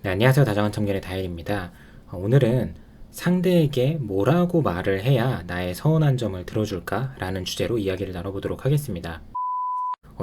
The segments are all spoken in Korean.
네, 안녕하세요. 다정한 청년의 다일입니다. 오늘은 상대에게 뭐라고 말을 해야 나의 서운한 점을 들어줄까? 라는 주제로 이야기를 나눠보도록 하겠습니다.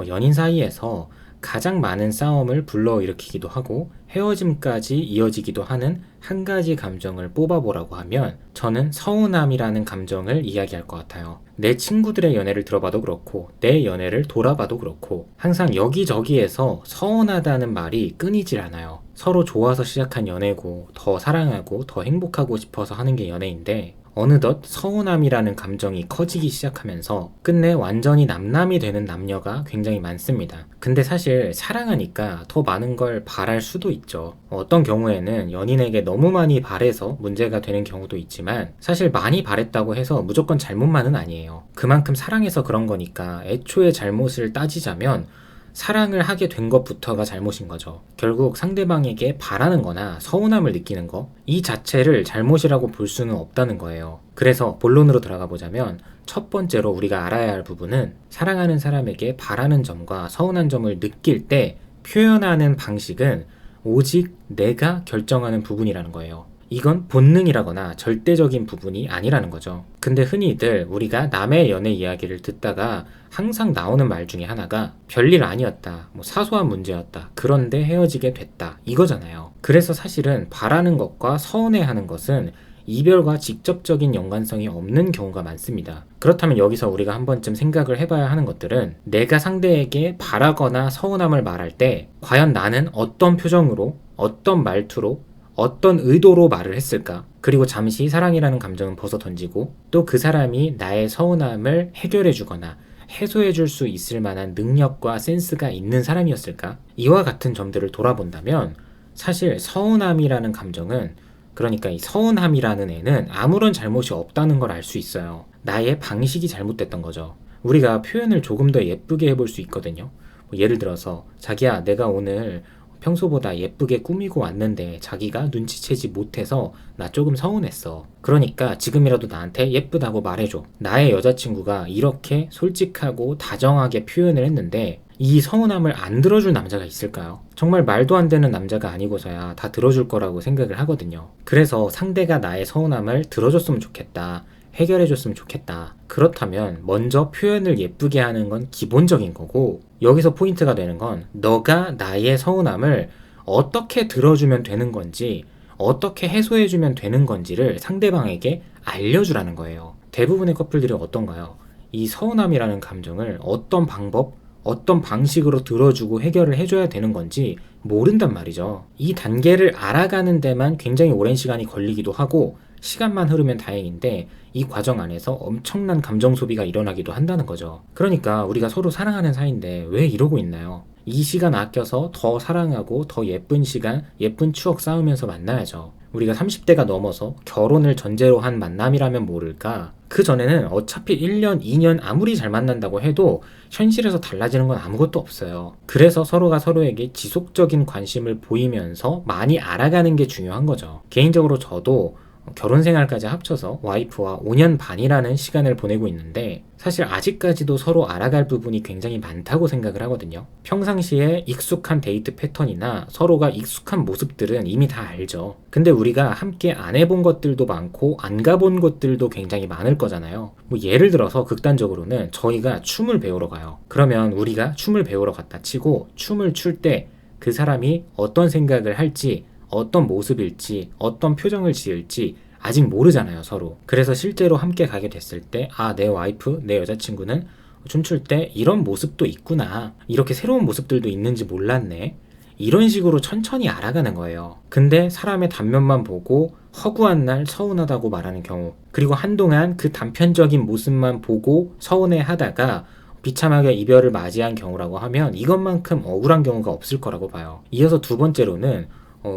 연인 사이에서 가장 많은 싸움을 불러일으키기도 하고 헤어짐까지 이어지기도 하는 한 가지 감정을 뽑아보라고 하면 저는 서운함이라는 감정을 이야기할 것 같아요. 내 친구들의 연애를 들어봐도 그렇고 내 연애를 돌아봐도 그렇고 항상 여기저기에서 서운하다는 말이 끊이질 않아요. 서로 좋아서 시작한 연애고 더 사랑하고 더 행복하고 싶어서 하는 게 연애인데 어느덧 서운함이라는 감정이 커지기 시작하면서 끝내 완전히 남남이 되는 남녀가 굉장히 많습니다. 근데 사실 사랑하니까 더 많은 걸 바랄 수도 있죠. 어떤 경우에는 연인에게 너무 많이 바래서 문제가 되는 경우도 있지만 사실 많이 바랬다고 해서 무조건 잘못만은 아니에요. 그만큼 사랑해서 그런 거니까 애초에 잘못을 따지자면 사랑을 하게 된 것부터가 잘못인 거죠. 결국 상대방에게 바라는 거나 서운함을 느끼는 거, 이 자체를 잘못이라고 볼 수는 없다는 거예요. 그래서 본론으로 들어가 보자면 첫 번째로 우리가 알아야 할 부분은 사랑하는 사람에게 바라는 점과 서운한 점을 느낄 때 표현하는 방식은 오직 내가 결정하는 부분이라는 거예요. 이건 본능이라거나 절대적인 부분이 아니라는 거죠. 근데 흔히들 우리가 남의 연애 이야기를 듣다가 항상 나오는 말 중에 하나가 별일 아니었다, 사소한 문제였다, 그런데 헤어지게 됐다, 이거잖아요. 그래서 사실은 바라는 것과 서운해하는 것은 이별과 직접적인 연관성이 없는 경우가 많습니다. 그렇다면 여기서 우리가 한 번쯤 생각을 해봐야 하는 것들은 내가 상대에게 바라거나 서운함을 말할 때 과연 나는 어떤 표정으로, 어떤 말투로, 어떤 의도로 말을 했을까? 그리고 잠시 사랑이라는 감정은 벗어 던지고 또 그 사람이 나의 서운함을 해결해 주거나 해소해 줄 수 있을 만한 능력과 센스가 있는 사람이었을까? 이와 같은 점들을 돌아본다면 사실 서운함이라는 감정은, 그러니까 이 서운함이라는 애는 아무런 잘못이 없다는 걸 알 수 있어요. 나의 방식이 잘못됐던 거죠. 우리가 표현을 조금 더 예쁘게 해볼 수 있거든요. 예를 들어서 자기야, 내가 오늘 평소보다 예쁘게 꾸미고 왔는데 자기가 눈치채지 못해서 나 조금 서운했어. 그러니까 지금이라도 나한테 예쁘다고 말해줘. 나의 여자친구가 이렇게 솔직하고 다정하게 표현을 했는데 이 서운함을 안 들어줄 남자가 있을까요? 정말 말도 안 되는 남자가 아니고서야 다 들어줄 거라고 생각을 하거든요. 그래서 상대가 나의 서운함을 들어줬으면 좋겠다, 해결해줬으면 좋겠다. 그렇다면 먼저 표현을 예쁘게 하는 건 기본적인 거고, 여기서 포인트가 되는 건 너가 나의 서운함을 어떻게 들어주면 되는 건지, 어떻게 해소해주면 되는 건지를 상대방에게 알려주라는 거예요. 대부분의 커플들이 어떤가요? 이 서운함이라는 감정을 어떤 방법, 어떤 방식으로 들어주고 해결을 해줘야 되는 건지 모른단 말이죠. 이 단계를 알아가는 데만 굉장히 오랜 시간이 걸리기도 하고 시간만 흐르면 다행인데 이 과정 안에서 엄청난 감정 소비가 일어나기도 한다는 거죠. 그러니까 우리가 서로 사랑하는 사이인데 왜 이러고 있나요? 이 시간 아껴서 더 사랑하고 더 예쁜 시간, 예쁜 추억 쌓으면서 만나야죠. 우리가 30대가 넘어서 결혼을 전제로 한 만남이라면 모를까? 그 전에는 어차피 1년, 2년 아무리 잘 만난다고 해도 현실에서 달라지는 건 아무것도 없어요. 그래서 서로가 서로에게 지속적인 관심을 보이면서 많이 알아가는 게 중요한 거죠. 개인적으로 저도 결혼 생활까지 합쳐서 와이프와 5년 반이라는 시간을 보내고 있는데 사실 아직까지도 서로 알아갈 부분이 굉장히 많다고 생각을 하거든요. 평상시에 익숙한 데이트 패턴이나 서로가 익숙한 모습들은 이미 다 알죠. 근데 우리가 함께 안 해본 것들도 많고 안 가본 곳들도 굉장히 많을 거잖아요. 예를 들어서 극단적으로는 저희가 춤을 배우러 가요. 그러면 우리가 춤을 배우러 갔다 치고 춤을 출 때 그 사람이 어떤 생각을 할지, 어떤 모습일지, 어떤 표정을 지을지 아직 모르잖아요, 서로. 그래서 실제로 함께 가게 됐을 때, 아, 내 와이프, 내 여자친구는 춤출 때 이런 모습도 있구나, 이렇게 새로운 모습들도 있는지 몰랐네, 이런 식으로 천천히 알아가는 거예요. 근데 사람의 단면만 보고 허구한 날 서운하다고 말하는 경우, 그리고 한동안 그 단편적인 모습만 보고 서운해 하다가 비참하게 이별을 맞이한 경우라고 하면 이것만큼 억울한 경우가 없을 거라고 봐요. 이어서 두 번째로는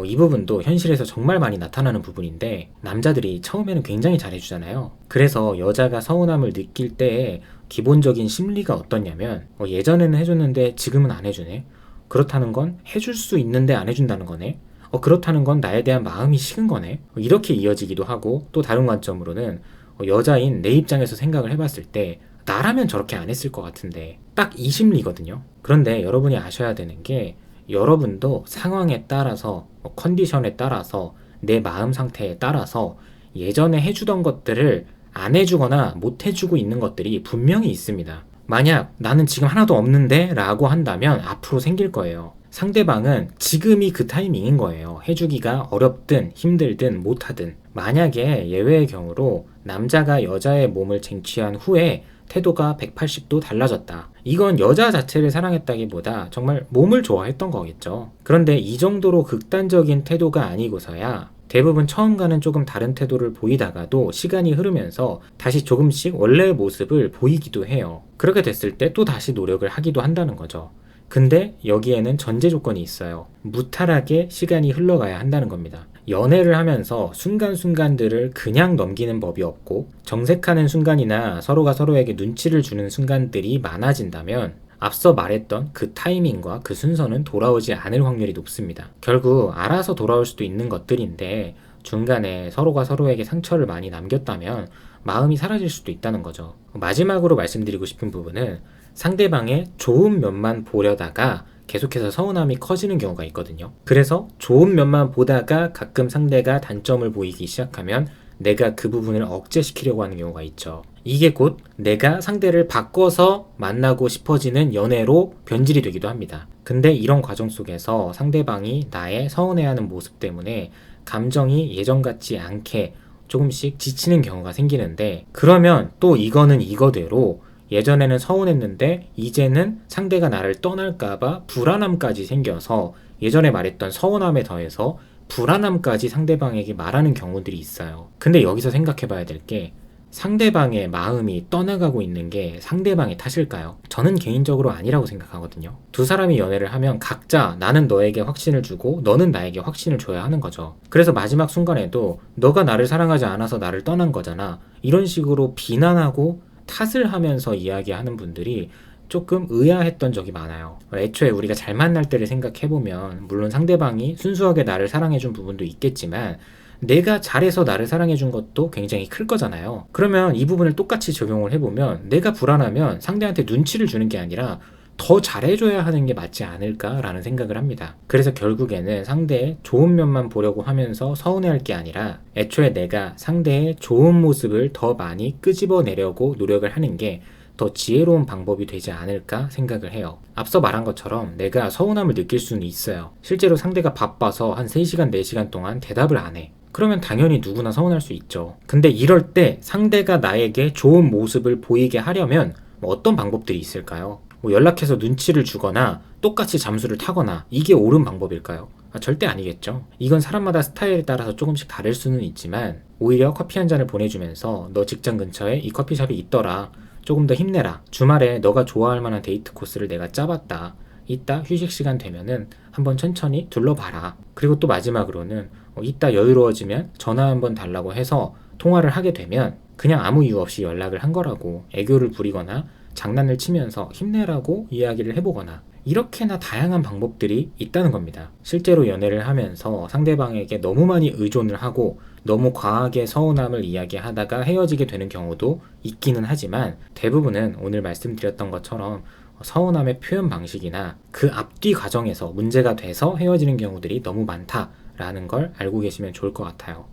이 부분도 현실에서 정말 많이 나타나는 부분인데, 남자들이 처음에는 굉장히 잘해주잖아요. 그래서 여자가 서운함을 느낄 때의 기본적인 심리가 어떻냐면 예전에는 해줬는데 지금은 안 해주네, 그렇다는 건 해줄 수 있는데 안 해준다는 거네, 그렇다는 건 나에 대한 마음이 식은 거네, 이렇게 이어지기도 하고, 또 다른 관점으로는 여자인 내 입장에서 생각을 해봤을 때 나라면 저렇게 안 했을 것 같은데, 딱 이 심리거든요. 그런데 여러분이 아셔야 되는 게 여러분도 상황에 따라서 컨디션에 따라서 내 마음 상태에 따라서 예전에 해주던 것들을 안 해주거나 못 해주고 있는 것들이 분명히 있습니다. 만약 나는 지금 하나도 없는데 라고 한다면 앞으로 생길 거예요. 상대방은 지금이 그 타이밍인 거예요. 해주기가 어렵든 힘들든 못하든. 만약에 예외의 경우로 남자가 여자의 몸을 쟁취한 후에 태도가 180도 달라졌다. 이건 여자 자체를 사랑했다기보다 정말 몸을 좋아했던 거겠죠. 그런데 이 정도로 극단적인 태도가 아니고서야 대부분 처음과는 조금 다른 태도를 보이다가도 시간이 흐르면서 다시 조금씩 원래의 모습을 보이기도 해요. 그렇게 됐을 때 또 다시 노력을 하기도 한다는 거죠. 근데 여기에는 전제 조건이 있어요. 무탈하게 시간이 흘러가야 한다는 겁니다. 연애를 하면서 순간순간들을 그냥 넘기는 법이 없고 정색하는 순간이나 서로가 서로에게 눈치를 주는 순간들이 많아진다면 앞서 말했던 그 타이밍과 그 순서는 돌아오지 않을 확률이 높습니다. 결국 알아서 돌아올 수도 있는 것들인데 중간에 서로가 서로에게 상처를 많이 남겼다면 마음이 사라질 수도 있다는 거죠. 마지막으로 말씀드리고 싶은 부분은 상대방의 좋은 면만 보려다가 계속해서 서운함이 커지는 경우가 있거든요. 그래서 좋은 면만 보다가 가끔 상대가 단점을 보이기 시작하면 내가 그 부분을 억제시키려고 하는 경우가 있죠. 이게 곧 내가 상대를 바꿔서 만나고 싶어지는 연애로 변질이 되기도 합니다. 근데 이런 과정 속에서 상대방이 나의 서운해하는 모습 때문에 감정이 예전 같지 않게 조금씩 지치는 경우가 생기는데, 그러면 또 이거는 이거대로 예전에는 서운했는데 이제는 상대가 나를 떠날까봐 불안함까지 생겨서 예전에 말했던 서운함에 더해서 불안함까지 상대방에게 말하는 경우들이 있어요. 근데 여기서 생각해 봐야 될 게, 상대방의 마음이 떠나가고 있는 게 상대방의 탓일까요? 저는 개인적으로 아니라고 생각하거든요. 두 사람이 연애를 하면 각자 나는 너에게 확신을 주고 너는 나에게 확신을 줘야 하는 거죠. 그래서 마지막 순간에도 너가 나를 사랑하지 않아서 나를 떠난 거잖아, 이런 식으로 비난하고 탓을 하면서 이야기하는 분들이 조금 의아했던 적이 많아요. 애초에 우리가 잘 만날 때를 생각해보면 물론 상대방이 순수하게 나를 사랑해준 부분도 있겠지만 내가 잘해서 나를 사랑해준 것도 굉장히 클 거잖아요. 그러면 이 부분을 똑같이 적용을 해보면 내가 불안하면 상대한테 눈치를 주는 게 아니라 더 잘해줘야 하는 게 맞지 않을까라는 생각을 합니다. 그래서 결국에는 상대의 좋은 면만 보려고 하면서 서운해할 게 아니라 애초에 내가 상대의 좋은 모습을 더 많이 끄집어내려고 노력을 하는 게 더 지혜로운 방법이 되지 않을까 생각을 해요. 앞서 말한 것처럼 내가 서운함을 느낄 수는 있어요. 실제로 상대가 바빠서 한 3시간, 4시간 동안 대답을 안 해. 그러면 당연히 누구나 서운할 수 있죠. 근데 이럴 때 상대가 나에게 좋은 모습을 보이게 하려면 어떤 방법들이 있을까요? 연락해서 눈치를 주거나 똑같이 잠수를 타거나, 이게 옳은 방법일까요? 절대 아니겠죠. 이건 사람마다 스타일에 따라서 조금씩 다를 수는 있지만 오히려 커피 한 잔을 보내주면서 너 직장 근처에 이 커피숍이 있더라, 조금 더 힘내라, 주말에 너가 좋아할 만한 데이트 코스를 내가 짜봤다, 이따 휴식 시간 되면은 한번 천천히 둘러봐라. 그리고 또 마지막으로는 이따 여유로워지면 전화 한번 달라고 해서 통화를 하게 되면 그냥 아무 이유 없이 연락을 한 거라고 애교를 부리거나 장난을 치면서 힘내라고 이야기를 해보거나, 이렇게나 다양한 방법들이 있다는 겁니다. 실제로 연애를 하면서 상대방에게 너무 많이 의존을 하고 너무 과하게 서운함을 이야기하다가 헤어지게 되는 경우도 있기는 하지만 대부분은 오늘 말씀드렸던 것처럼 서운함의 표현 방식이나 그 앞뒤 과정에서 문제가 돼서 헤어지는 경우들이 너무 많다라는 걸 알고 계시면 좋을 것 같아요.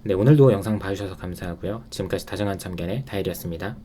네, 오늘도 영상 봐주셔서 감사하고요. 지금까지 다정한 참견의 다일이었습니다.